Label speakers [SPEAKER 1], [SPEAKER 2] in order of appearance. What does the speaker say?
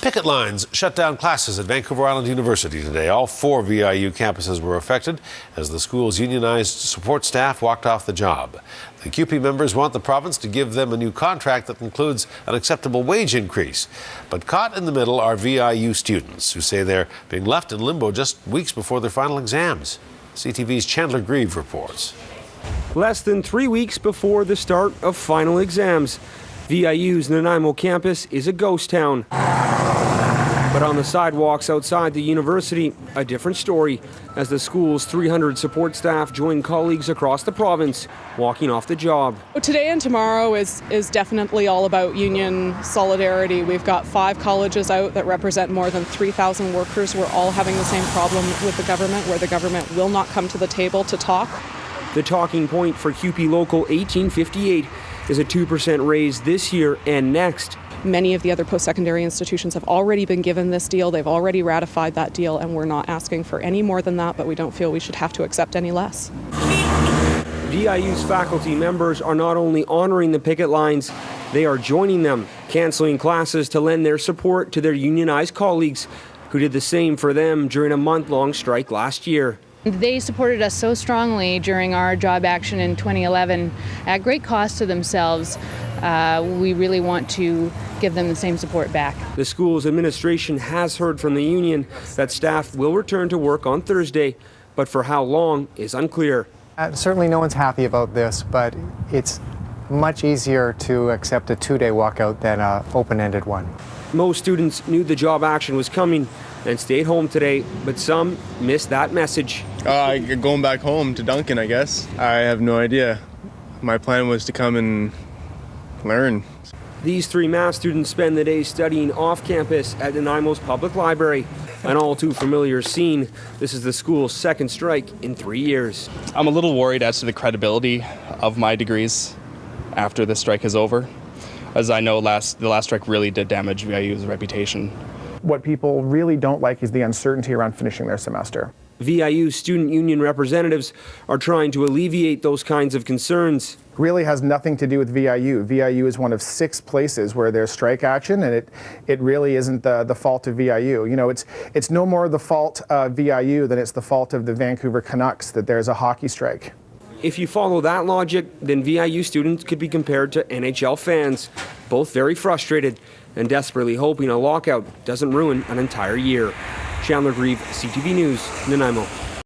[SPEAKER 1] Picket lines shut down classes at Vancouver Island University today. All 4 VIU campuses were affected as the school's unionized support staff walked off the job. The CUPE members want the province to give them a new contract that includes an acceptable wage increase. But caught in the middle are VIU students who say they're being left in limbo just weeks before their final exams. CTV's Chandler Grieve reports.
[SPEAKER 2] Less than 3 weeks before the start of final exams, VIU's NANAIMO campus is a ghost town. But on the sidewalks outside the university, a different story, as the school's 300 support staff join colleagues across the province walking off the job.
[SPEAKER 3] Today and tomorrow is definitely all about union solidarity. We've got 5 colleges out that represent more than 3,000 workers. We're all having the same problem with the government, where the government will not come to the table to talk.
[SPEAKER 2] The talking point for CUPE Local 1858 is a 2% raise this year and next.
[SPEAKER 3] Many of the other post-secondary institutions have already been given this deal. They've already ratified that deal, and we're not asking for any more than that, but we don't feel we should have to accept any less.
[SPEAKER 2] VIU's faculty members are not only honoring the picket lines, they are joining them, canceling classes to lend their support to their unionized colleagues who did the same for them during a month-long strike last year.
[SPEAKER 4] They supported us so strongly during our job action in 2011 at great cost to themselves. We really want to give them the same support back.
[SPEAKER 2] The school's administration has heard from the union that staff will return to work on Thursday, but for how long is unclear.
[SPEAKER 5] Certainly no one's happy about this, but it's much easier to accept a 2-day walkout than an open-ended one.
[SPEAKER 2] Most students knew the job action was coming and stayed home today, but some missed that message.
[SPEAKER 6] Going back home to Duncan, I guess. I have no idea. My plan was to come and learn.
[SPEAKER 2] These 3 math students spend the day studying off campus at NANAIMO's public library. An all too familiar scene. This is the school's 2nd strike in 3 years.
[SPEAKER 7] I'm a little worried as to the credibility of my degrees after this strike is over, as I know the last strike really did damage VIU's reputation.
[SPEAKER 8] What people really don't like is the uncertainty around finishing their semester.
[SPEAKER 2] VIU student union representatives are trying to alleviate those kinds of concerns.
[SPEAKER 8] Really has nothing to do with VIU. VIU is one of 6 places where there's strike action, and it really isn't the fault of VIU. You know, it's no more the fault of VIU than it's the fault of the Vancouver Canucks that there's a hockey strike.
[SPEAKER 2] If you follow that logic, then VIU students could be compared to NHL fans, both very frustrated and desperately hoping a lockout doesn't ruin an entire year. Chandler Grieve, CTV News, NANAIMO.